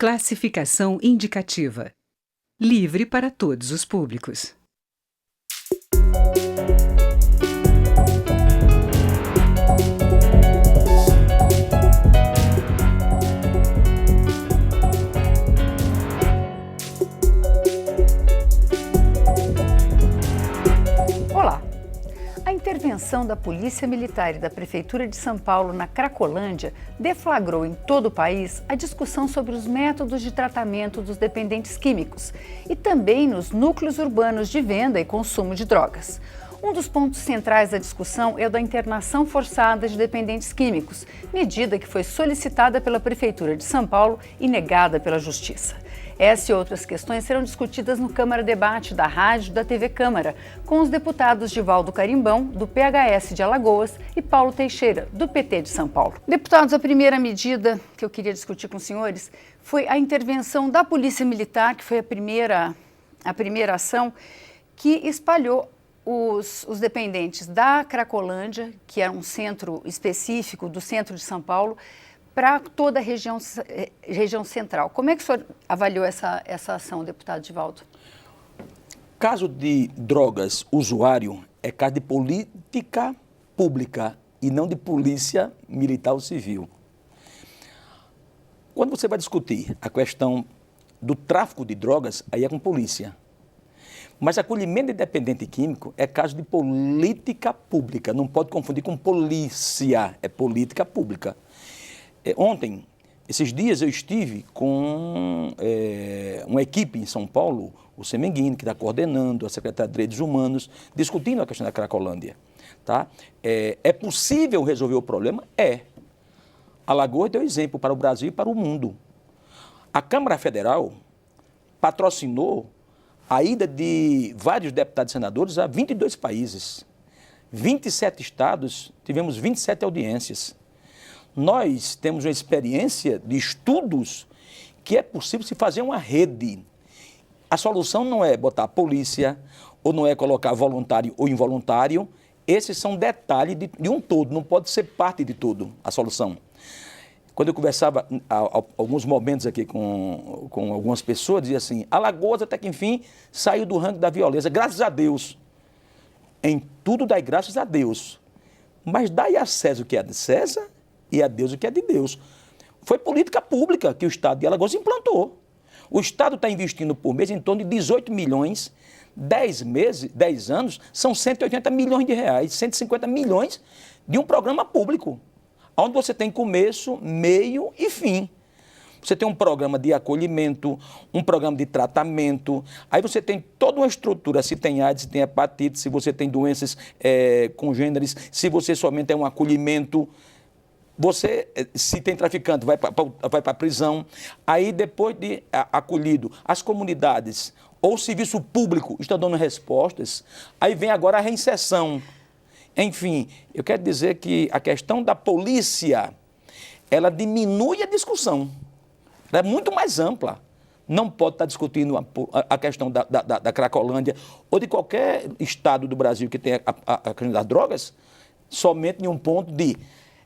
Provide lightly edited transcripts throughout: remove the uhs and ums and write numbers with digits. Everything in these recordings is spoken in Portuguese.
Classificação indicativa. Livre para todos os públicos. Olá! A intervenção da Polícia Militar e da Prefeitura de São Paulo na Cracolândia deflagrou em todo o país a discussão sobre os métodos de tratamento dos dependentes químicos e também nos núcleos urbanos de venda e consumo de drogas. Um dos pontos centrais da discussão é o da internação forçada de dependentes químicos, medida que foi solicitada pela Prefeitura de São Paulo e negada pela Justiça. Essa e outras questões serão discutidas no Câmara Debate da Rádio e da TV Câmara, com os deputados Divaldo Carimbão, do PHS de Alagoas, e Paulo Teixeira, do PT de São Paulo. Deputados, a primeira medida que eu queria discutir com os senhores foi a intervenção da Polícia Militar, que foi a primeira ação que espalhou os dependentes da Cracolândia, que é um centro específico do centro de São Paulo, para toda a região central. Como é que o senhor avaliou essa ação, deputado Divaldo? Caso de drogas usuário é caso de política pública e não de polícia militar ou civil. Quando você vai discutir a questão do tráfico de drogas, aí é com polícia. Mas acolhimento de dependente químico é caso de política pública, não pode confundir com polícia, é política pública. Ontem, esses dias, eu estive com uma equipe em São Paulo, o Semenguini, que está coordenando, a Secretaria de Direitos Humanos, discutindo a questão da Cracolândia. Tá? É possível resolver o problema? É. Alagoas deu exemplo para o Brasil e para o mundo. A Câmara Federal patrocinou a ida de vários deputados e senadores a 22 países. 27 estados, tivemos 27 audiências. Nós temos uma experiência de estudos que é possível se fazer uma rede. A solução não é botar polícia, ou não é colocar voluntário ou involuntário. Esses são detalhes de um todo, não pode ser parte de tudo a solução. Quando eu conversava alguns momentos aqui com algumas pessoas, dizia assim, Alagoas até que enfim saiu do ranking da violência, graças a Deus. Em tudo dai graças a Deus. Mas dai a César o que é de César e a Deus o que é de Deus. Foi política pública que o Estado de Alagoas implantou. O Estado está investindo por mês em torno de 18 milhões, 10 anos, são 180 milhões de reais, 150 milhões de um programa público, onde você tem começo, meio e fim. Você tem um programa de acolhimento, um programa de tratamento, aí você tem toda uma estrutura, se tem AIDS, se tem hepatite, se você tem doenças congêneres, se você somente tem um acolhimento. Você, se tem traficante, vai para a prisão. Aí, depois de acolhido, as comunidades ou o serviço público estão dando respostas. Aí vem agora a reinserção. Enfim, eu quero dizer que a questão da polícia, ela diminui a discussão. Ela é muito mais ampla. Não pode estar discutindo a questão da Cracolândia ou de qualquer estado do Brasil que tenha a questão das drogas somente em um ponto de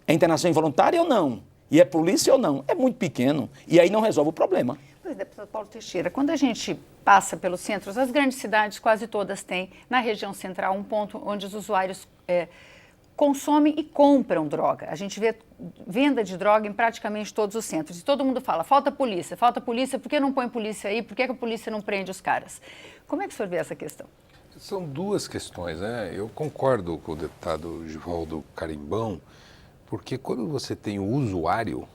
é internação involuntária ou não? E é polícia ou não? É muito pequeno. E aí não resolve o problema. Pois é, deputado Paulo Teixeira, quando a gente passa pelos centros, as grandes cidades quase todas têm, na região central, um ponto onde os usuários consomem e compram droga. A gente vê venda de droga em praticamente todos os centros. E todo mundo fala, falta polícia, por que não põe polícia aí? Por que a polícia não prende os caras? Como é que o senhor vê essa questão? São duas questões, né? Eu concordo com o deputado Divaldo Carimbão, porque quando você tem o usuário,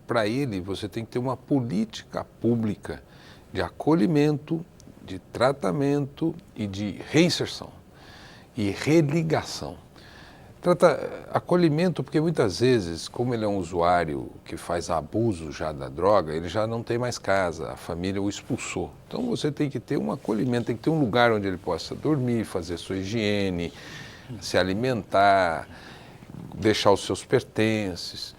para ele você tem que ter uma política pública de acolhimento, de tratamento e de reinserção e religação. Acolhimento, porque muitas vezes, como ele é um usuário que faz abuso já da droga, ele já não tem mais casa, a família o expulsou. Então você tem que ter um acolhimento, tem que ter um lugar onde ele possa dormir, fazer sua higiene, se alimentar, deixar os seus pertences.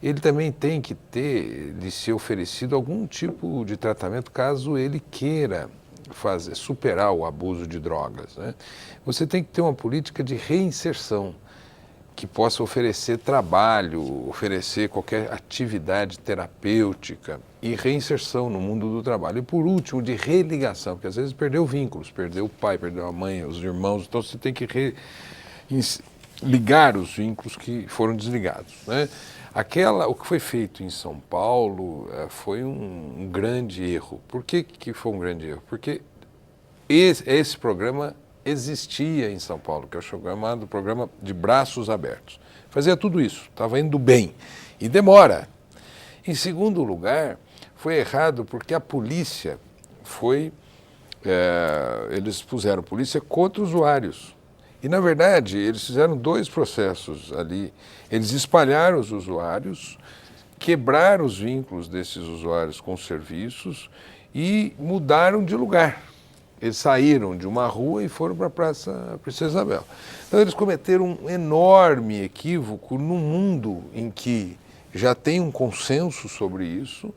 Ele também tem que ter, de ser oferecido algum tipo de tratamento caso ele queira superar o abuso de drogas, né? Você tem que ter uma política de reinserção. que possa oferecer trabalho, oferecer qualquer atividade terapêutica e reinserção no mundo do trabalho. E por último, de religação, porque às vezes perdeu vínculos, perdeu o pai, perdeu a mãe, os irmãos, então você tem que ligar os vínculos que foram desligados, né? O que foi feito em São Paulo foi um grande erro. Por que foi um grande erro? Porque esse programa existia em São Paulo, que é o chamado programa de braços abertos. Fazia tudo isso, estava indo bem. E demora. Em segundo lugar, foi errado porque a polícia eles puseram polícia contra usuários. E, na verdade, eles fizeram 2 processos ali. Eles espalharam os usuários, quebraram os vínculos desses usuários com os serviços e mudaram de lugar. Eles saíram de uma rua e foram para a Praça Princesa Isabel. Então, eles cometeram um enorme equívoco num mundo em que já tem um consenso sobre isso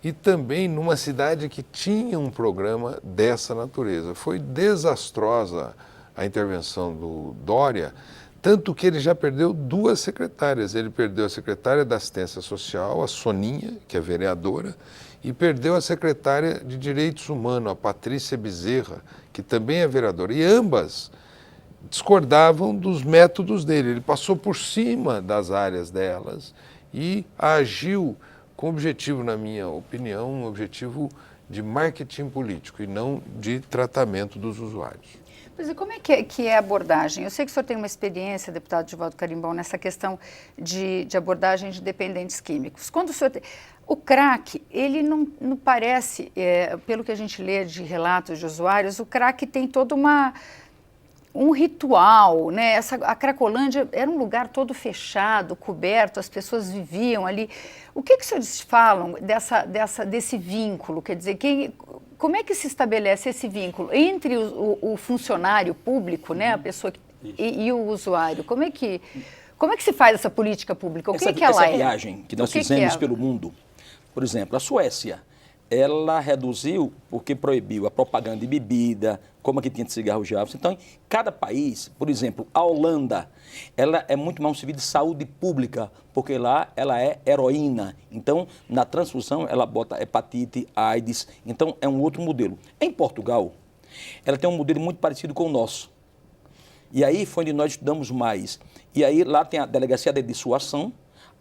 e também numa cidade que tinha um programa dessa natureza. Foi desastrosa a intervenção do Dória, tanto que ele já perdeu 2 secretárias. Ele perdeu a secretária da Assistência Social, a Soninha, que é vereadora, e perdeu a secretária de Direitos Humanos, a Patrícia Bezerra, que também é vereadora. E ambas discordavam dos métodos dele. Ele passou por cima das áreas delas e agiu com objetivo, na minha opinião, um objetivo de marketing político e não de tratamento dos usuários. Mas e como é que é a abordagem? Eu sei que o senhor tem uma experiência, deputado Divaldo Carimbão, nessa questão de abordagem de dependentes químicos. Quando o senhor o crack, ele não parece, pelo que a gente lê de relatos de usuários, o crack tem todo um ritual, né? A Cracolândia era um lugar todo fechado, coberto, as pessoas viviam ali. O que os senhores falam desse vínculo? Quer dizer, como é que se estabelece esse vínculo entre o funcionário público, né, a pessoa e o usuário? Como é que se faz essa política pública? O que ela é? Essa viagem que nós fizemos pelo mundo, por exemplo, a Suécia, ela reduziu porque proibiu a propaganda de bebida, como aqui tinha de cigarro já. Então, em cada país, por exemplo, a Holanda, ela é muito mais um serviço de saúde pública, porque lá ela é heroína. Então, na transfusão, ela bota hepatite, AIDS. Então, é um outro modelo. Em Portugal, ela tem um modelo muito parecido com o nosso. E aí foi onde nós estudamos mais. E aí lá tem a delegacia de dissuasão,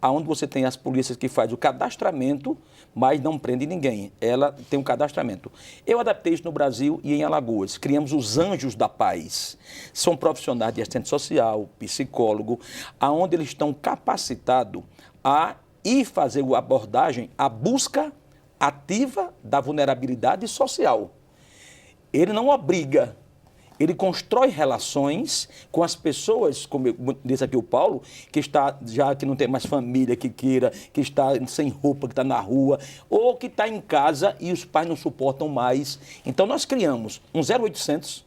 onde você tem as polícias que fazem o cadastramento, mas não prende ninguém. Ela tem um cadastramento. Eu adaptei isso no Brasil e em Alagoas. Criamos os Anjos da Paz. São profissionais de assistente social, psicólogo, onde eles estão capacitados a ir fazer a abordagem, a busca ativa da vulnerabilidade social. Ele não obriga. Ele constrói relações com as pessoas, como disse aqui o Paulo, que não tem mais família que queira, que está sem roupa, que está na rua, ou que está em casa e os pais não suportam mais. Então, nós criamos um 0800.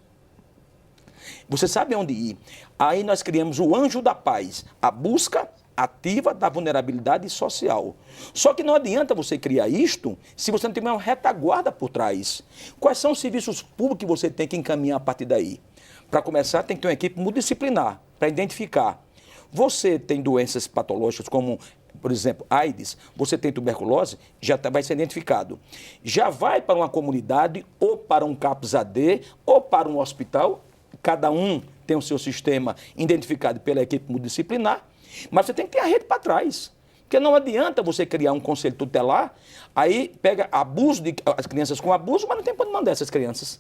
Você sabe onde ir. Aí nós criamos o Anjo da Paz, a busca ativa da vulnerabilidade social. Só que não adianta você criar isto se você não tiver uma retaguarda por trás. Quais são os serviços públicos que você tem que encaminhar a partir daí? Para começar, tem que ter uma equipe multidisciplinar para identificar. Você tem doenças patológicas como, por exemplo, AIDS, você tem tuberculose, já vai ser identificado. Já vai para uma comunidade, ou para um CAPS-AD, ou para um hospital, cada um tem o seu sistema identificado pela equipe multidisciplinar, mas você tem que ter a rede para trás. Porque não adianta você criar um conselho tutelar, aí pega abuso as crianças com abuso, mas não tem para onde mandar essas crianças.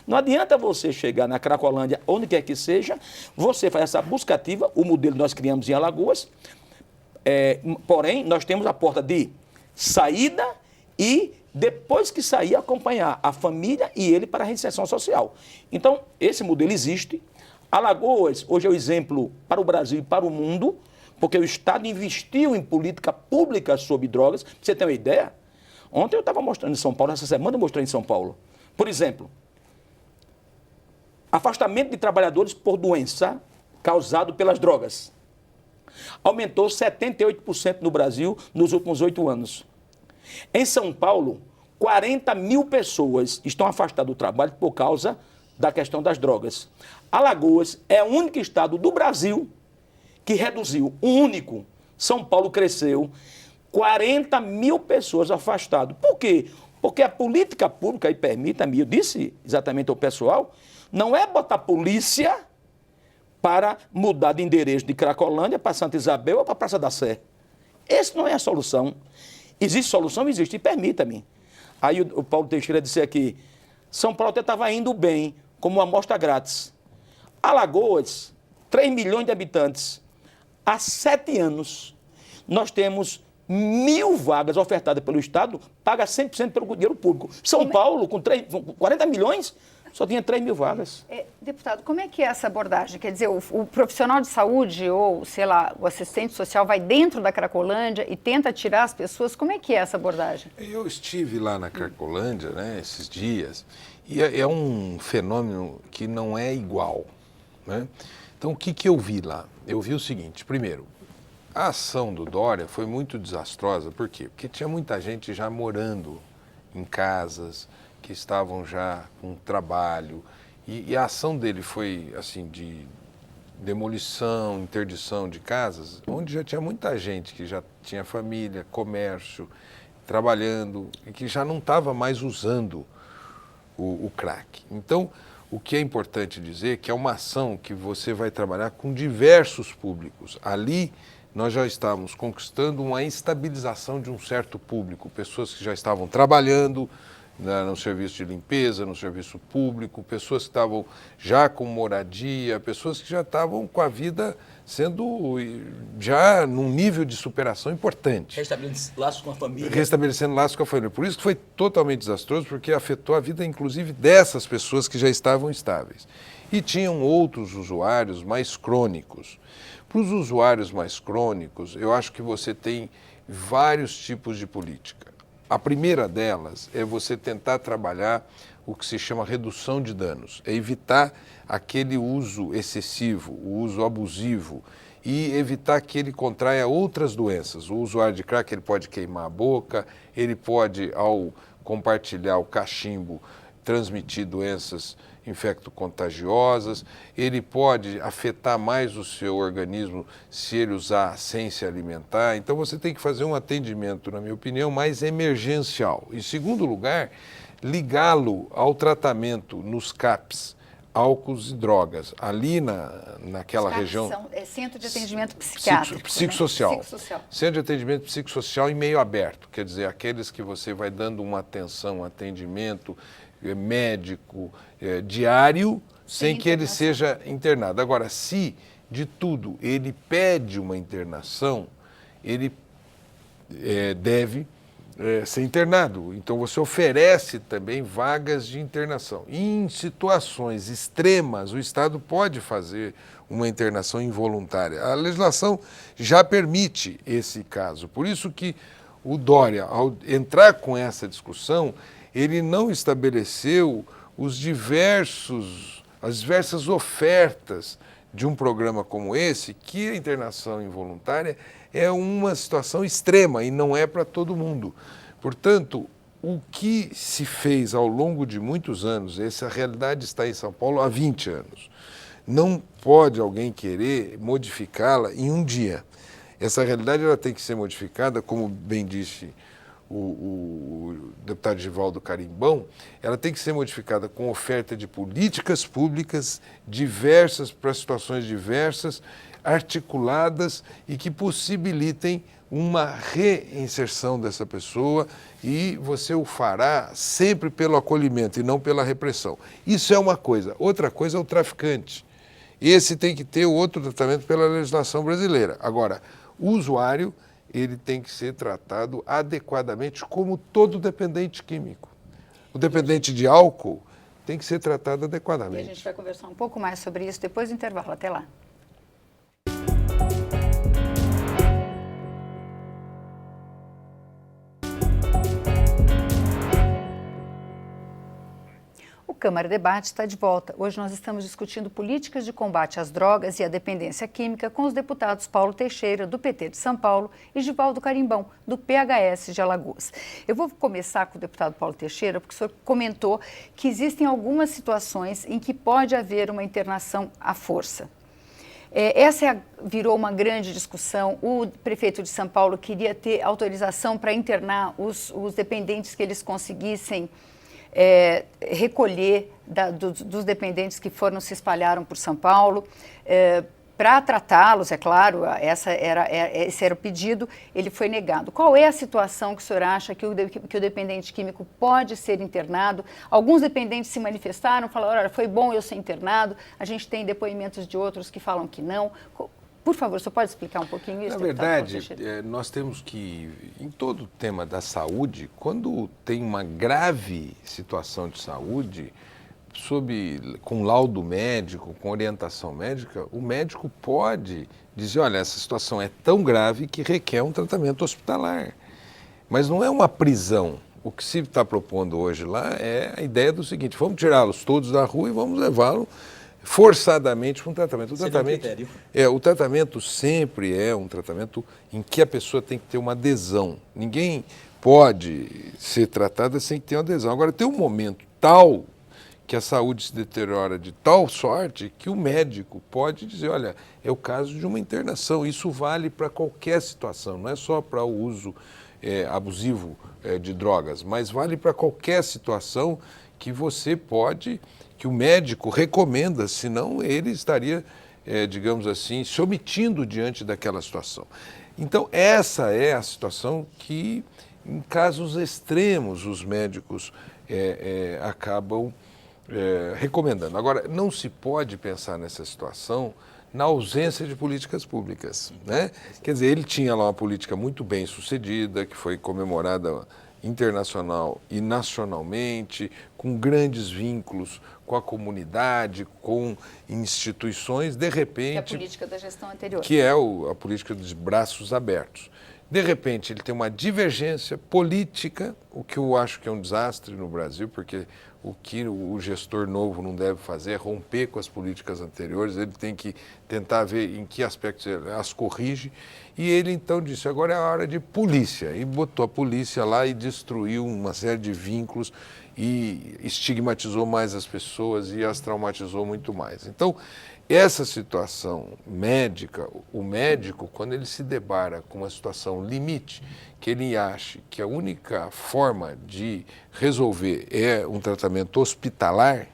Não adianta você chegar na Cracolândia, onde quer que seja, você faz essa busca ativa, o modelo nós criamos em Alagoas, porém, nós temos a porta de saída e, depois que sair, acompanhar a família e ele para a reinserção social. Então, esse modelo existe. Alagoas, hoje é o exemplo para o Brasil e para o mundo, porque o Estado investiu em política pública sobre drogas. Pra você ter uma ideia, ontem eu estava mostrando em São Paulo, essa semana eu mostrei em São Paulo. Por exemplo, afastamento de trabalhadores por doença causado pelas drogas. Aumentou 78% no Brasil nos últimos 8 anos. Em São Paulo, 40 mil pessoas estão afastadas do trabalho por causa da questão das drogas. Alagoas é o único estado do Brasil que reduziu, único. São Paulo cresceu 40 mil pessoas afastadas. Por quê? Porque a política pública, e permita-me, eu disse exatamente ao pessoal, não é botar polícia para mudar de endereço de Cracolândia para Santa Isabel ou para a Praça da Sé. Essa não é a solução. Existe solução? Existe, e permita-me. Aí o Paulo Teixeira disse aqui, São Paulo até estava indo bem, como uma amostra grátis. Alagoas, 3 milhões de habitantes. Há 7 anos, nós temos 1.000 vagas ofertadas pelo Estado, paga 100% pelo dinheiro público. São Paulo, com 40 milhões, só tinha 3 mil vagas. Deputado, como é que é essa abordagem? Quer dizer, o profissional de saúde ou, sei lá, o assistente social vai dentro da Cracolândia e tenta tirar as pessoas? Como é que é essa abordagem? Eu estive lá na Cracolândia, né, esses dias, e é um fenômeno que não é igual, né? Então, o que eu vi lá? Eu vi o seguinte, primeiro, a ação do Dória foi muito desastrosa, por quê? Porque tinha muita gente já morando em casas, que estavam já com trabalho, e a ação dele foi, assim, de demolição, interdição de casas, onde já tinha muita gente que já tinha família, comércio, trabalhando, e que já não estava mais usando o crack. Então, o que é importante dizer é que é uma ação que você vai trabalhar com diversos públicos. Ali, nós já estávamos conquistando uma estabilização de um certo público, pessoas que já estavam trabalhando no serviço de limpeza, no serviço público, pessoas que estavam já com moradia, pessoas que já estavam com a vida sendo já num nível de superação importante. Restabelecendo laços com a família. Restabelecendo laços com a família. Por isso que foi totalmente desastroso, porque afetou a vida, inclusive, dessas pessoas que já estavam estáveis. E tinham outros usuários mais crônicos. Para os usuários mais crônicos, eu acho que você tem vários tipos de política. A primeira delas é você tentar trabalhar o que se chama redução de danos, é evitar aquele uso excessivo, o uso abusivo e evitar que ele contraia outras doenças. O usuário de crack ele pode queimar a boca, ele pode, ao compartilhar o cachimbo, transmitir doenças infecto-contagiosas, ele pode afetar mais o seu organismo se ele usar sem se alimentar. Então você tem que fazer um atendimento, na minha opinião, mais emergencial. Em segundo lugar, ligá-lo ao tratamento nos CAPs, álcools e drogas. Ali naquela região... É Centro de Atendimento Psiquiátrico. Psicossocial. Né? Psicossocial. Centro de Atendimento Psicossocial em meio aberto, quer dizer, aqueles que você vai dando uma atenção, um atendimento médico diário, sem que ele seja internado. Agora, se de tudo ele pede uma internação, ele deve ser internado. Então você oferece também vagas de internação. E em situações extremas, o Estado pode fazer uma internação involuntária. A legislação já permite esse caso. Por isso que o Dória, ao entrar com essa discussão, ele não estabeleceu as diversas ofertas de um programa como esse, que a internação involuntária é uma situação extrema e não é para todo mundo. Portanto, o que se fez ao longo de muitos anos, essa realidade está em São Paulo há 20 anos. Não pode alguém querer modificá-la em um dia. Essa realidade ela tem que ser modificada, como bem disse o deputado Givaldo Carimbão, ela tem que ser modificada com oferta de políticas públicas diversas, para situações diversas, articuladas e que possibilitem uma reinserção dessa pessoa, e você o fará sempre pelo acolhimento e não pela repressão. Isso é uma coisa. Outra coisa é o traficante. Esse tem que ter outro tratamento pela legislação brasileira. Agora, o usuário, ele tem que ser tratado adequadamente como todo dependente químico. O dependente de álcool tem que ser tratado adequadamente. E a gente vai conversar um pouco mais sobre isso depois do intervalo. Até lá. O Câmara Debate está de volta. Hoje nós estamos discutindo políticas de combate às drogas e à dependência química com os deputados Paulo Teixeira, do PT de São Paulo, e Givaldo Carimbão, do PHS de Alagoas. Eu vou começar com o deputado Paulo Teixeira, porque o senhor comentou que existem algumas situações em que pode haver uma internação à força. Essa virou uma grande discussão. O prefeito de São Paulo queria ter autorização para internar os dependentes que eles conseguissem recolher dos dependentes que se espalharam por São Paulo, para tratá-los, é claro, esse era o pedido, ele foi negado. Qual é a situação que o senhor acha que o dependente químico pode ser internado? Alguns dependentes se manifestaram, falaram, olha, foi bom eu ser internado, a gente tem depoimentos de outros que falam que não. Por favor, o senhor pode explicar um pouquinho isso? Na verdade, nós temos que, em todo o tema da saúde, quando tem uma grave situação de saúde, com laudo médico, com orientação médica, o médico pode dizer, olha, essa situação é tão grave que requer um tratamento hospitalar. Mas não é uma prisão. O que se está propondo hoje lá é a ideia do seguinte, vamos tirá-los todos da rua e vamos levá-los forçadamente para um tratamento. O tratamento sempre é um tratamento em que a pessoa tem que ter uma adesão. Ninguém pode ser tratada sem ter uma adesão. Agora, tem um momento tal que a saúde se deteriora de tal sorte que o médico pode dizer, olha, é o caso de uma internação. Isso vale para qualquer situação, não é só para o uso abusivo de drogas, mas vale para qualquer situação que que o médico recomenda, senão ele estaria, digamos assim, se omitindo diante daquela situação. Então, essa é a situação que, em casos extremos, os médicos acabam recomendando. Agora, não se pode pensar nessa situação na ausência de políticas públicas, né? Quer dizer, ele tinha lá uma política muito bem sucedida, que foi comemorada internacional e nacionalmente, com grandes vínculos com a comunidade, com instituições, de repente... Que é a política da gestão anterior. Que é a política dos braços abertos. De repente, ele tem uma divergência política, o que eu acho que é um desastre no Brasil, porque o que o gestor novo não deve fazer é romper com as políticas anteriores, ele tem que tentar ver em que aspectos ele as corrige. E ele então disse, agora é a hora de polícia, e botou a polícia lá e destruiu uma série de vínculos e estigmatizou mais as pessoas e as traumatizou muito mais. Então, essa situação médica, o médico, quando ele se depara com uma situação limite, que ele ache que a única forma de resolver é um tratamento hospitalar,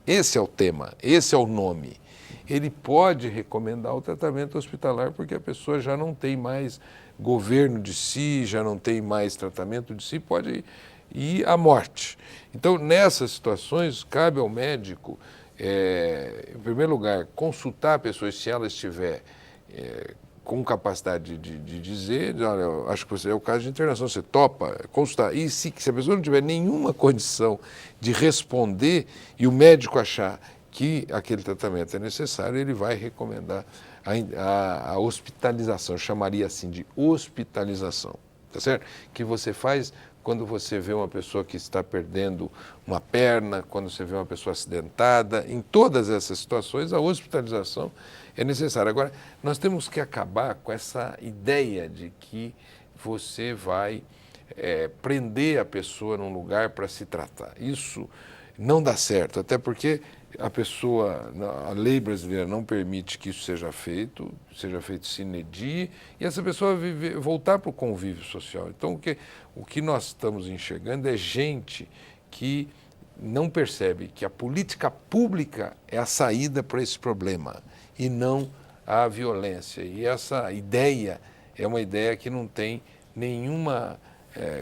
esse é o tema, esse é o nome. Ele pode recomendar o tratamento hospitalar porque a pessoa já não tem mais governo de si, já não tem mais tratamento de si, pode ir à morte. Então, nessas situações, cabe ao médico, em primeiro lugar, consultar a pessoa se ela estiver com capacidade de dizer, olha, eu acho que é o caso de internação, você topa consultar. E se a pessoa não tiver nenhuma condição de responder e o médico achar que aquele tratamento é necessário, ele vai recomendar a hospitalização, eu chamaria assim de hospitalização, tá certo? Que você faz quando você vê uma pessoa que está perdendo uma perna, quando você vê uma pessoa acidentada, em todas essas situações a hospitalização é necessária. Agora, nós temos que acabar com essa ideia de que você vai prender a pessoa num lugar para se tratar. Isso não dá certo, até porque a lei brasileira não permite que isso seja feito sine die, e essa pessoa voltar para o convívio social. Então, o que nós estamos enxergando é gente que não percebe que a política pública é a saída para esse problema e não a violência. E essa ideia é uma ideia que não tem nenhuma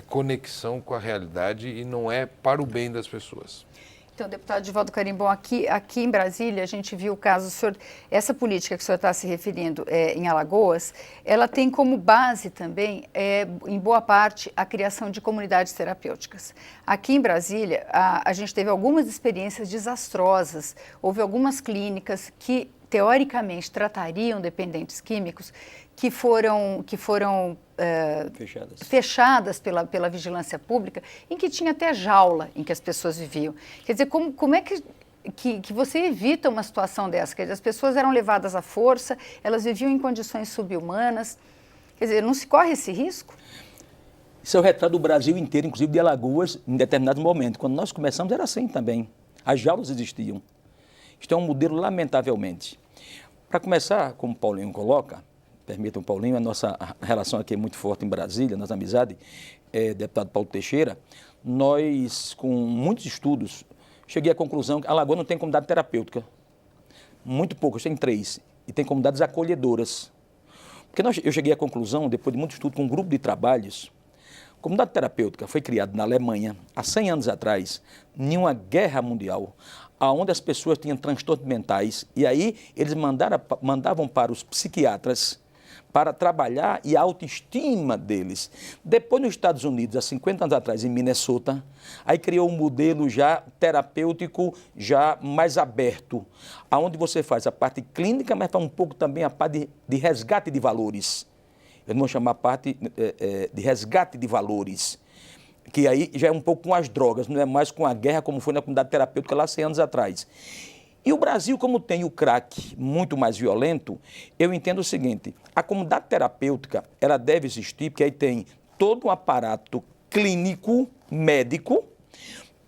conexão com a realidade e não é para o bem das pessoas. Então, deputado Divaldo Carimbon, aqui em Brasília, a gente viu o caso, essa política que o senhor está se referindo em Alagoas, ela tem como base também, em boa parte, a criação de comunidades terapêuticas. Aqui em Brasília, a gente teve algumas experiências desastrosas, houve algumas clínicas que, teoricamente, tratariam dependentes químicos que foram fechadas pela vigilância pública, em que tinha até jaula em que as pessoas viviam. Quer dizer, como é que você evita uma situação dessa? Quer dizer, as pessoas eram levadas à força, elas viviam em condições subhumanas. Quer dizer, não se corre esse risco? Isso é o retrato do Brasil inteiro, inclusive de Alagoas, em determinado momento. Quando nós começamos era assim também. As jaulas existiam. Isto é um modelo, lamentavelmente. Para começar, como o Paulinho coloca, permitam, Paulinho, a nossa relação aqui é muito forte em Brasília, nossa amizade, deputado Paulo Teixeira, nós, com muitos estudos, cheguei à conclusão que Alagoas não tem comunidade terapêutica. Muito poucas, tem 3, e tem comunidades acolhedoras. Porque eu cheguei à conclusão, depois de muito estudo com um grupo de trabalhos, a comunidade terapêutica foi criada na Alemanha, há 100 anos atrás, em uma guerra mundial, onde as pessoas tinham transtornos mentais, e aí eles mandavam para os psiquiatras para trabalhar e a autoestima deles. Depois, nos Estados Unidos, há 50 anos atrás, em Minnesota, aí criou um modelo já terapêutico, já mais aberto, onde você faz a parte clínica, mas faz um pouco também a parte de resgate de valores. Eu não vou chamar a parte de resgate de valores, que aí já é um pouco com as drogas, não é mais com a guerra, como foi na comunidade terapêutica lá 100 anos atrás. E o Brasil, como tem o crack muito mais violento, eu entendo o seguinte, a comunidade terapêutica, ela deve existir, porque aí tem todo um aparato clínico, médico,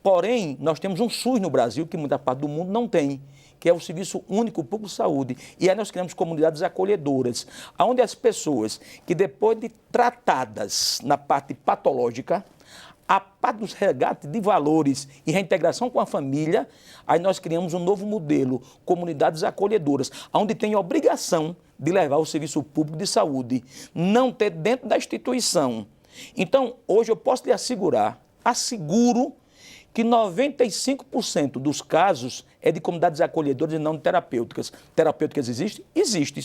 porém, nós temos um SUS no Brasil, que muita parte do mundo não tem, que é o Serviço Único Público de Saúde. E aí nós criamos comunidades acolhedoras, onde as pessoas que depois de tratadas na parte patológica, a parte dos resgates de valores e reintegração com a família, aí nós criamos um novo modelo, comunidades acolhedoras, onde tem a obrigação de levar o serviço público de saúde, não ter dentro da instituição. Então, hoje eu posso lhe asseguro que 95% dos casos é de comunidades acolhedoras e não de terapêuticas. Terapêuticas existem? Existem.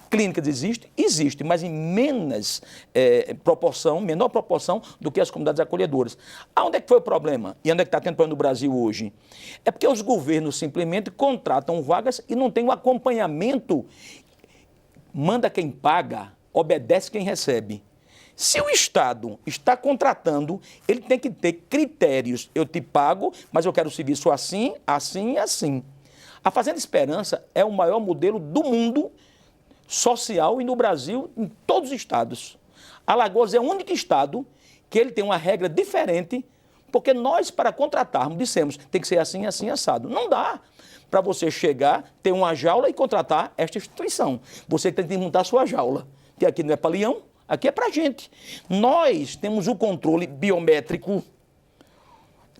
Clínicas existem? Existem, mas em menor proporção do que as comunidades acolhedoras. Aonde é que foi o problema? E onde é que está tendo problema no Brasil hoje? É porque os governos simplesmente contratam vagas e não tem um acompanhamento. Manda quem paga, obedece quem recebe. Se o Estado está contratando, ele tem que ter critérios. Eu te pago, mas eu quero o serviço assim, assim e assim. A Fazenda Esperança é o maior modelo do mundo social e no Brasil, em todos os estados. Alagoas é o único estado que ele tem uma regra diferente, porque nós, para contratarmos, dissemos, tem que ser assim, assim, assado. Não dá para você chegar, ter uma jaula e contratar esta instituição. Você tem que montar a sua jaula, que aqui não é para leão, aqui é para gente. Nós temos o controle biométrico,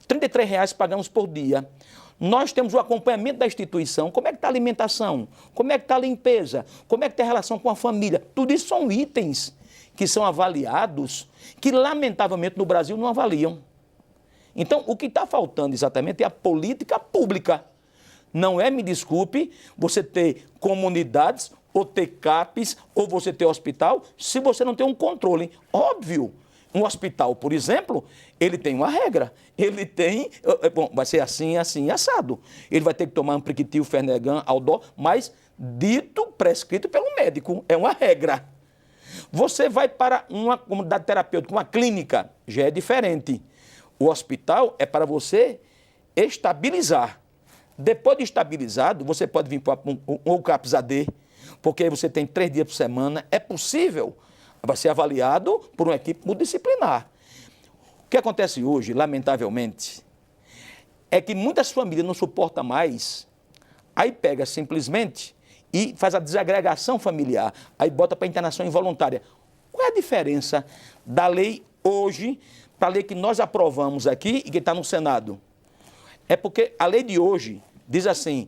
R$33 pagamos por dia. Nós temos o acompanhamento da instituição, como é que está a alimentação, como é que está a limpeza, como é que está a relação com a família. Tudo isso são itens que são avaliados, que lamentavelmente no Brasil não avaliam. Então, o que está faltando exatamente é a política pública. Não é, me desculpe, você ter comunidades ou ter CAPs, ou você ter hospital, se você não tem um controle. Óbvio, um hospital, por exemplo, ele tem uma regra. Ele tem, bom, vai ser assim, assim, assado. Ele vai ter que tomar Ampliquitio, Fernegan, Aldol, mas dito, prescrito pelo médico. É uma regra. Você vai para uma comunidade terapêutica, uma clínica, já é diferente. O hospital é para você estabilizar. Depois de estabilizado, você pode vir para um CAPS AD, porque aí você tem 3 dias por semana. É possível, vai ser avaliado por uma equipe multidisciplinar. O que acontece hoje, lamentavelmente, é que muitas famílias não suportam mais, aí pega simplesmente e faz a desagregação familiar, aí bota para internação involuntária. Qual é a diferença da lei hoje para a lei que nós aprovamos aqui e que está no Senado? É porque a lei de hoje diz assim,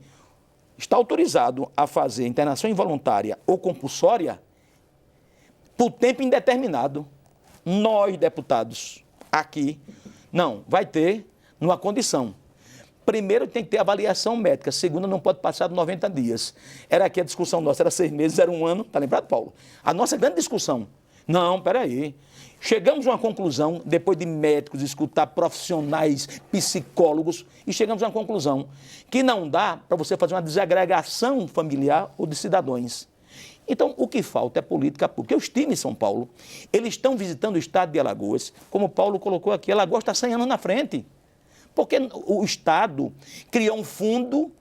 está autorizado a fazer internação involuntária ou compulsória por tempo indeterminado. Nós, deputados, aqui, não, vai ter numa condição. Primeiro tem que ter avaliação médica, segunda não pode passar de 90 dias. Era aqui a discussão nossa, era 6 meses, era 1 ano, tá lembrado, Paulo? A nossa grande discussão. Não, peraí. Chegamos a uma conclusão, depois de médicos, escutar profissionais, psicólogos, e chegamos a uma conclusão que não dá para você fazer uma desagregação familiar ou de cidadãos. Então, o que falta é política pública. Eu estive em São Paulo, eles estão visitando o estado de Alagoas, como o Paulo colocou aqui, Alagoas está 100 anos na frente, porque o Estado criou um fundo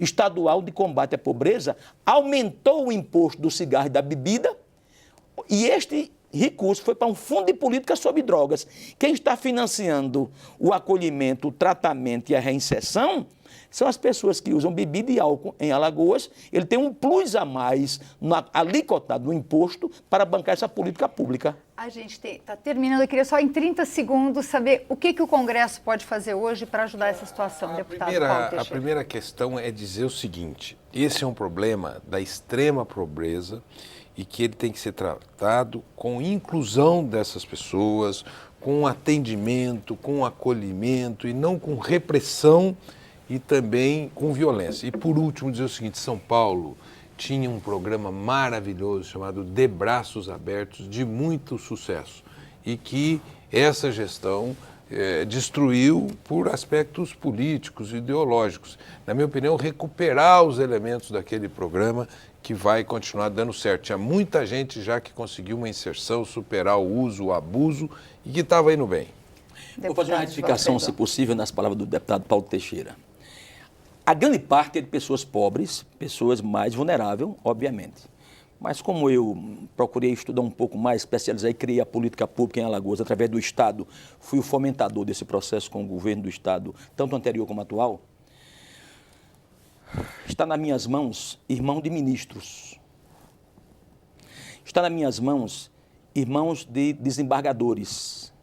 estadual de combate à pobreza, aumentou o imposto do cigarro e da bebida, e este recurso foi para um fundo de política sobre drogas. Quem está financiando o acolhimento, o tratamento e a reinserção são as pessoas que usam bebida e álcool em Alagoas. Ele tem um plus a mais na alíquota do imposto para bancar essa política pública. A gente está terminando, eu queria só em 30 segundos saber o que o Congresso pode fazer hoje para ajudar essa situação, deputado Paulo Teixeira. A primeira questão é dizer o seguinte: esse é um problema da extrema pobreza e que ele tem que ser tratado com inclusão dessas pessoas, com atendimento, com acolhimento e não com repressão e também com violência. E por último dizer o seguinte: São Paulo tinha um programa maravilhoso chamado De Braços Abertos, de muito sucesso, e que essa gestão destruiu por aspectos políticos e ideológicos. Na minha opinião, recuperar os elementos daquele programa que vai continuar dando certo. Tinha muita gente já que conseguiu uma inserção, superar o uso, o abuso e que estava indo bem. Vou fazer uma retificação, se possível, nas palavras do deputado Paulo Teixeira. A grande parte é de pessoas pobres, pessoas mais vulneráveis, obviamente. Mas como eu procurei estudar um pouco mais, especializei e criei a política pública em Alagoas através do Estado, fui o fomentador desse processo com o governo do Estado, tanto anterior como atual, está nas minhas mãos irmão de ministros. Está nas minhas mãos irmãos de desembargadores.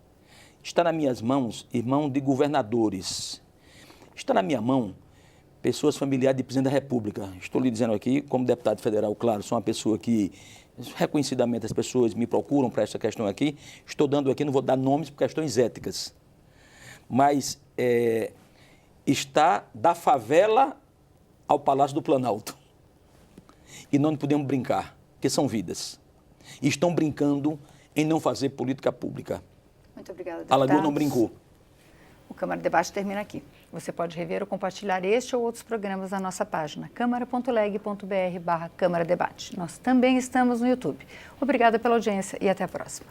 Está nas minhas mãos irmão de governadores. Está na minha mão pessoas familiares de presidente da República. Estou lhe dizendo aqui, como deputado federal, claro, sou uma pessoa que, reconhecidamente, as pessoas me procuram para essa questão aqui. Estou dando aqui, não vou dar nomes por questões éticas. Mas está da favela ao Palácio do Planalto. E não podemos brincar, porque são vidas. E estão brincando em não fazer política pública. Muito obrigada, deputado. Alagoas não brincou. O Câmara Debate termina aqui. Você pode rever ou compartilhar este ou outros programas na nossa página câmara.leg.br/Câmara Debate. Nós também estamos no YouTube. Obrigada pela audiência e até a próxima.